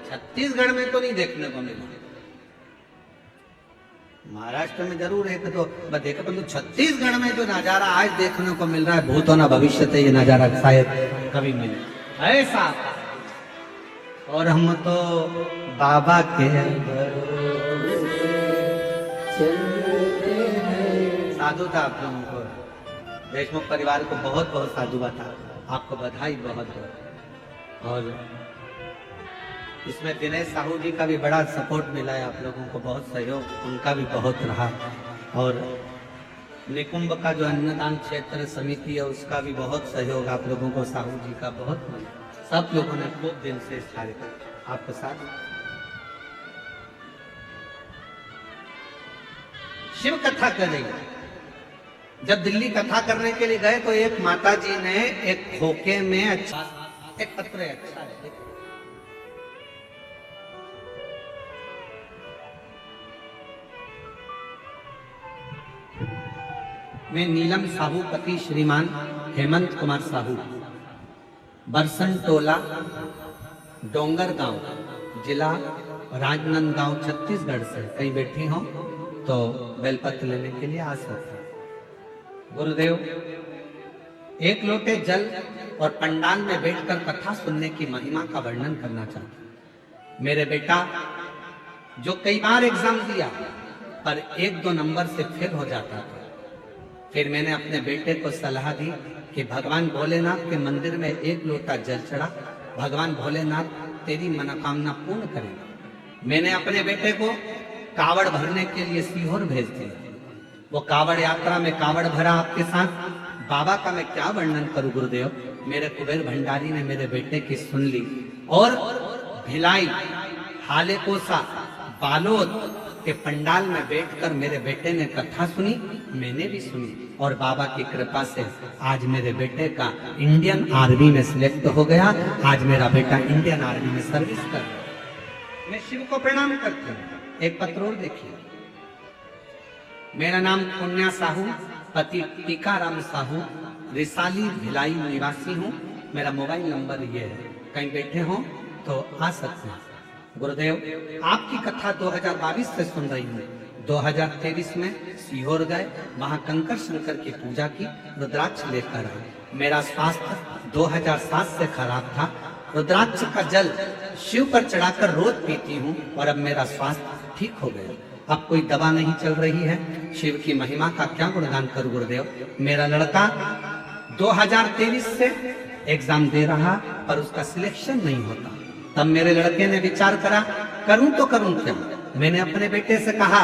छत्तीसगढ़ में तो नहीं देखने को मिला। महाराष्ट्र में जरूर एक तो देखा, परंतु छत्तीसगढ़ में जो नजारा आज देखने को मिल रहा है, भूत होना भविष्य से ये नजारा शायद कभी मिले ऐसा। और हम तो बाबा के साधु था। आप लोगों को, देशमुख परिवार को बहुत बहुत साधु था, आपको बधाई बहुत बहुत। और इसमें दिनेश साहू जी का भी बड़ा सपोर्ट मिला है, आप लोगों को बहुत सहयोग उनका भी बहुत रहा। और निकुंभ का जो अन्नदान क्षेत्र समिति है उसका भी बहुत सहयोग आप लोगों को, साहू जी का बहुत मिला। सब लोगों ने खूब दिन से इस कार्यक्रम आपके साथ। शिव कथा कर रही है। जब दिल्ली कथा करने के लिए गए तो एक माता जी ने एक खोखे में अच्छा एक पत्र है, अच्छा है, मैं नीलम साहू पति श्रीमान हेमंत कुमार साहू, बरसन टोला, डोंगर गांव, जिला राजनांदगांव, छत्तीसगढ़ से कहीं बैठी हो तो बेलपत्र लेने के लिए आ सकते हैं। गुरुदेव, एक लोटे जल और पंडाल में बैठकर कथा सुनने की महिमा का वर्णन करना चाहता हूं। मेरे बेटा जो कई बार एग्जाम दिया पर 1-2 नंबर से फेल हो जाता था, फिर मैंने अपने बेटे को सलाह दी कि भगवान भोलेनाथ के मंदिर में 1 लोटा जल चढ़ा, भगवान भोलेनाथ तेरी मनोकामना पूर्ण करेंगे। मैंने अपने बेटे को कावड़ भरने के लिए सीहोर भेज दिया। वो कावड़ यात्रा में कावड़ भरा आपके साथ। बाबा का मैं क्या वर्णन करूं गुरुदेव। मेरे कुबेर भंडारी ने मेरे बेटे की सुन ली और भिलाई, हालेकोसा, बालोद के पंडाल में बैठकर मेरे बेटे ने कथा सुनी, मैंने भी सुनी और बाबा की कृपा से आज मेरे बेटे का इंडियन आर्मी में सिलेक्ट हो गया। आज मेरा बेटा इंडियन आर्मी में सर्विस कर रहा है। मैं शिव को प्रणाम करती हूँ। एक पत्र और देखिए। मेरा नाम पुण्या साहू, पति टीकाराम साहू, रिसाली भिलाई निवासी हूँ। मेरा मोबाइल नंबर ये है, कहीं बैठे हो तो आ सकते हैं। गुरुदेव, आपकी कथा 2022 से सुन रही हूँ। 2023 में सीहोर गए, वहां कंकर शंकर की पूजा की, रुद्राक्ष लेकर आए। मेरा स्वास्थ्य 2007 से खराब था। रुद्राक्ष का जल शिव पर चढ़ाकर रोज पीती हूँ और अब मेरा स्वास्थ्य ठीक हो गया। अब कोई दवा नहीं चल रही है। शिव की महिमा का क्या गुणगान करूं गुरुदेव। मेरा लड़का 2023 से एग्जाम दे रहा पर उसका सिलेक्शन नहीं होता। तब मेरे लड़के ने विचार करा, करूं तो करूं क्या। मैंने अपने बेटे से कहा,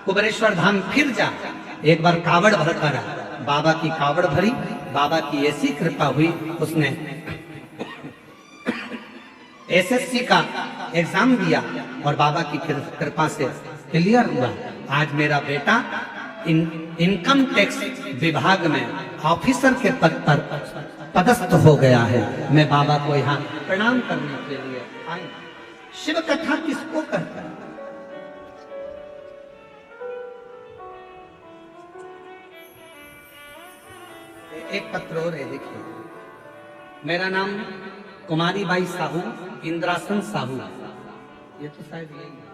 कुबेरेश्वर धाम फिर जा, एक बार कावड़ भर कर आ। बाबा की कावड़ भरी, बाबा की ऐसी कृपा हुई, उसने एसएससी का एग्जाम दिया और बाबा की कृपा से क्लियर हुआ। आज मेरा बेटा इनकम टैक्स विभाग में ऑफिसर के पद पर पदस्थ हो गया है। मैं बाबा को यहाँ प्रणाम करने के लिए आई। शिव कथा किसको कहते हैं? एक पत्र और है, देखिए। मेरा नाम कुमारी बाई साहू, इंद्रासन साहू, ये तो शायद यही है।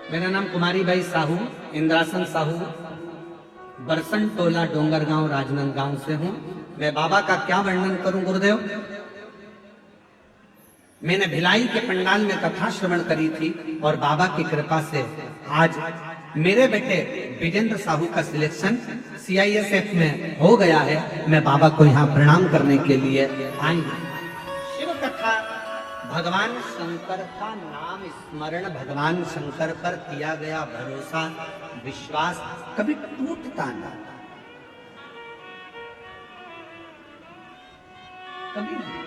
मेरा नाम कुमारी बाई साहू, इंद्रासन साहू, बरसन टोला डोंगरगांव राजनांदगांव से हूं। मैं बाबा का क्या वर्णन करूं गुरुदेव। मैंने भिलाई के पंडाल में कथा श्रवण करी थी और बाबा की कृपा से आज मेरे बेटे विजेंद्र साहू का सिलेक्शन CISF में हो गया है। मैं बाबा को यहाँ प्रणाम करने के लिए आई हूं। शिव कथा भगवान शंकर का नाम स्मरण, भगवान शंकर पर किया गया भरोसा विश्वास कभी टूटता ना, कभी नहीं।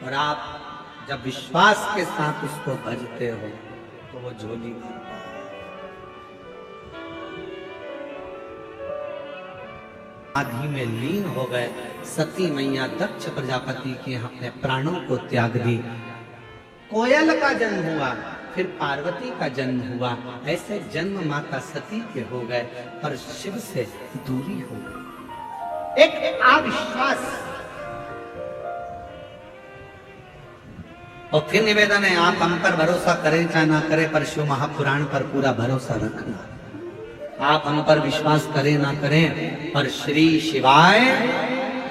और आप जब विश्वास के साथ उसको भजते हो तो वो झोली भरता है। आधि में लीन हो गए, सती मैया दक्ष प्रजापति के अपने प्राणों को त्याग दी। कोयल का जन्म हुआ, फिर पार्वती का जन्म हुआ। ऐसे जन्म माता सती के हो गए, पर शिव से दूरी हो गई। एक अविश्वास। और फिर निवेदन है, आप हम पर भरोसा करें चाहे ना करें, पर शिव महापुराण पर पूरा भरोसा रखना। आप हम पर विश्वास करें ना करें, पर श्री शिवाय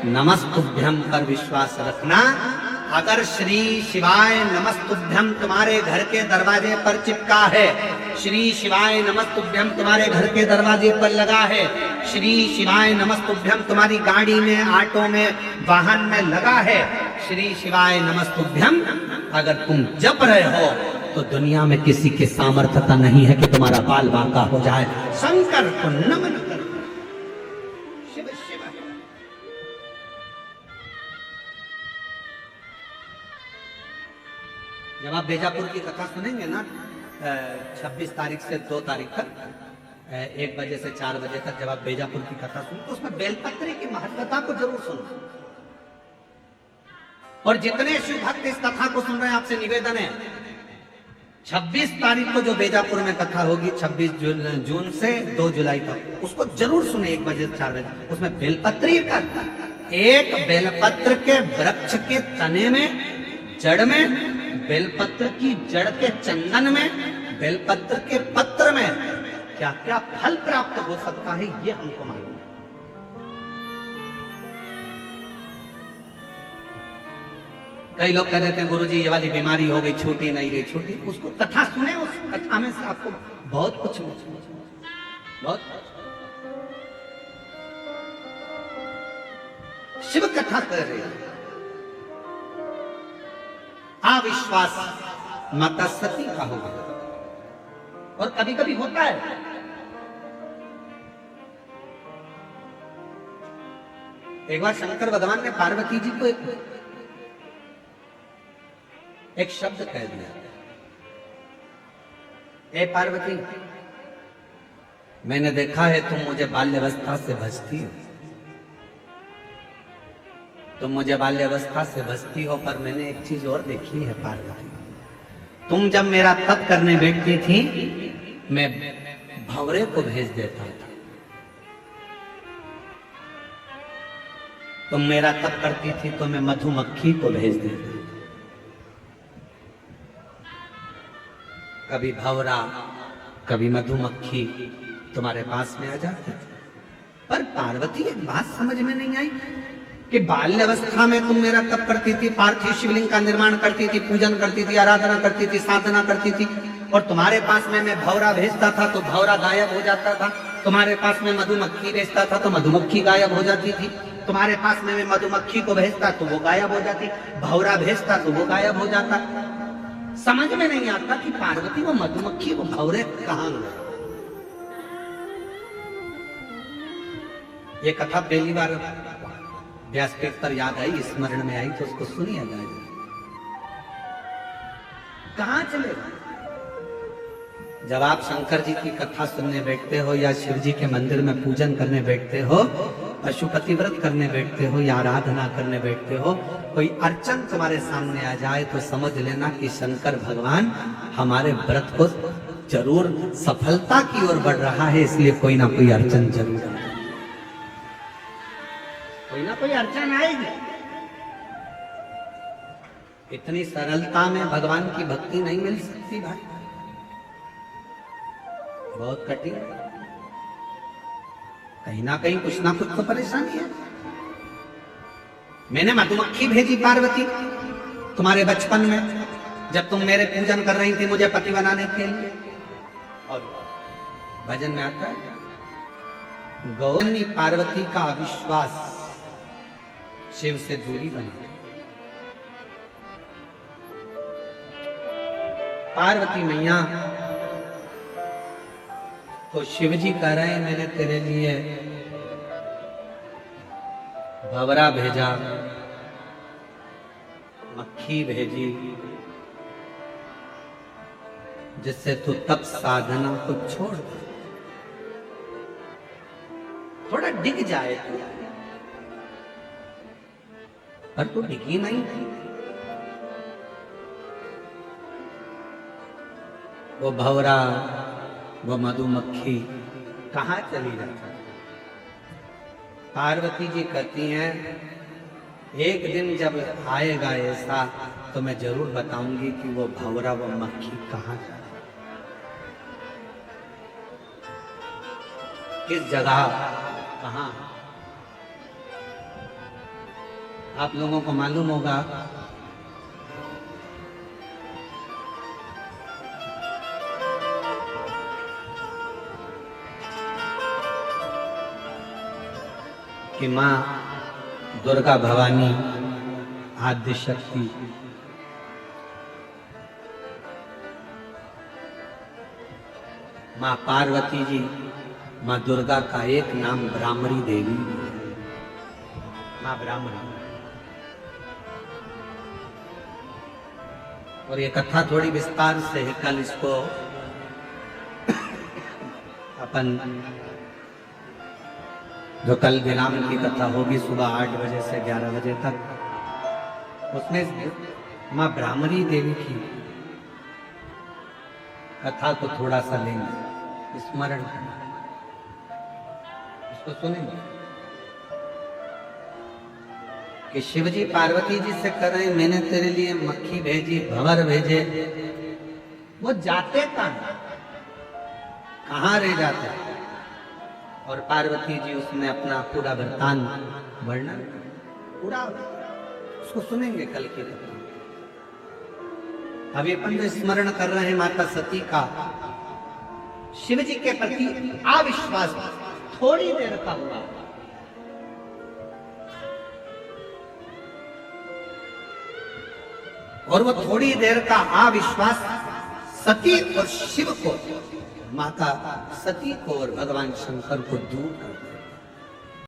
नमस्तुभ्यम पर विश्वास रखना। अगर श्री शिवाय नमस्तुभ्यम तुम्हारे घर के दरवाजे पर चिपका है, श्री शिवाय नमस्तुभ्यम तुम्हारे घर के दरवाजे पर लगा है, श्री शिवाय नमस्तुभ्यम तुम्हारी गाड़ी में, ऑटो में, वाहन में लगा है, श्री शिवाय नमस्तुभ्यम अगर तुम जप रहे हो तो दुनिया में किसी की सामर्थ्यता नहीं है कि तुम्हारा बाल बांका हो जाए। शंकर को नमन करो। शिव शिव। जब आप बीजापुर की कथा सुनेंगे ना 26 तारीख से 2 तारीख तक 1 बजे से 4 बजे तक जब आप बीजापुर की कथा सुनेंगे तो उसमें बेलपत्री की महत्वता को जरूर सुनो। और जितने शिव भक्त इस कथा को सुन रहे हैं, आपसे निवेदन है 26 तारीख को जो बीजापुर में कथा होगी, 26 जून से 2 जुलाई तक, उसको जरूर सुने 1 बजे से 4 बजे। उसमें बेलपत्री का एक बेलपत्र के वृक्ष के तने में, जड़ में, बेलपत्र की जड़ के चंदन में, बेलपत्र के पत्र में क्या क्या फल प्राप्त हो सकता है, ये हमको मालूम। कई लोग कह देते हैं गुरुजी ये वाली बीमारी हो गई, छूटी नहीं गई, छूटी। उसको कथा सुने, उस कथा में से आपको बहुत कुछ बहुत शिव कथा कर रही है। अविश्वास माता सती का हो गया। और कभी कभी होता है एक बार शंकर भगवान ने पार्वती जी को एक शब्द कह दिया, ए पार्वती, मैंने देखा है तुम मुझे बाल्यावस्था से भजती हो, तुम मुझे बाल्यावस्था से भजती हो, पर मैंने एक चीज और देखी है पार्वती, तुम जब मेरा तप करने बैठती थी मैं भंवरे को भेज देता था, तुम मेरा तप करती थी तो मैं मधुमक्खी को भेज देता। कभी भंवरा कभी मधुमक्खी तुम्हारे पास में आ जाती। पर पार्वती एक बात समझ में नहीं आई कि बाल्यावस्था में तुम मेरा तप करती थी, पार्थिव शिवलिंग का निर्माण करती थी, पूजन करती थी, आराधना करती थी, साधना करती थी, और तुम्हारे पास में मैं भंवरा भेजता था तो भंवरा गायब हो जाता था, तुम्हारे पास में मधुमक्खी भेजता था तो मधुमक्खी गायब हो जाती थी, तुम्हारे पास में मैं मधुमक्खी को भेजता तो वो गायब हो जाती, भंवरा भेजता तो वो गायब हो जाता। समझ में नहीं आता कि पार्वती वो मधुमक्खी वो भंवरे कहां गए। ये कथा पहली बार व्यासपीठ पर याद आई, स्मरण में आई, तो उसको सुनिए जाए। कहां चले? जब आप शंकर जी की कथा सुनने बैठते हो या शिव जी के मंदिर में पूजन करने बैठते हो, पशुपति व्रत करने बैठते हो या आराधना करने बैठते हो, कोई अर्चन तुम्हारे सामने आ जाए तो समझ लेना कि शंकर भगवान हमारे व्रत को जरूर सफलता की ओर बढ़ रहा है, इसलिए कोई ना कोई अर्चन जरूर है, कोई ना कोई अर्चन आएगी। इतनी सरलता में भगवान की भक्ति नहीं मिल सकती भाई, बहुत कठिन। कहीं ना कहीं कुछ ना कुछ तो परेशानी है। मैंने मधुमक्खी भेजी पार्वती तुम्हारे बचपन में, जब तुम मेरे पूजन कर रही थी मुझे पति बनाने के लिए। और भजन में आता है गौरनी पार्वती का अविश्वास शिव से दूरी बना। पार्वती मैया तो शिव जी कह रहे हैं मैंने तेरे लिए भंवरा भेजा, मक्खी भेजी, जिससे तू तप साधना को छोड़ दे, थोड़ा डिग जाए तू। पर तू डिगी नहीं। वो भंवरा, वो मधुमक्खी कहां चली जाती? पार्वती जी कहती हैं एक दिन जब आएगा ऐसा तो मैं जरूर बताऊंगी कि वो भंवरा, वो मक्खी कहां जा रही, किस जगह, कहां। आप लोगों को मालूम होगा कि मां दुर्गा भवानी आद्य शक्ति मां पार्वती जी, मां दुर्गा का एक नाम ब्राह्मणी देवी, मां ब्राह्मणी। और ये कथा थोड़ी विस्तार से है, कल इसको अपन जो कल विराम की कथा होगी सुबह 8 बजे से 11 बजे तक, उसमें मां ब्राह्मणी देवी की कथा को थोड़ा सा लेंगे, स्मरण उसको सुनेंगे कि शिवजी पार्वती जी से कह रहे हैं मैंने तेरे लिए मक्खी भेजी, भंवर भेजे, वो जाते कहां रह जाते। और पार्वती जी उसने अपना पूरा वृत्तांत वर्णन पूरा, उसको सुनेंगे कल की कथा। अभी अपन जो स्मरण कर रहे हैं माता सती का, शिव जी के प्रति अविश्वास थोड़ी देर का हुआ, और वो थोड़ी देर का अविश्वास सती और शिव को, माता सती को और भगवान शंकर को दूर कर दिया।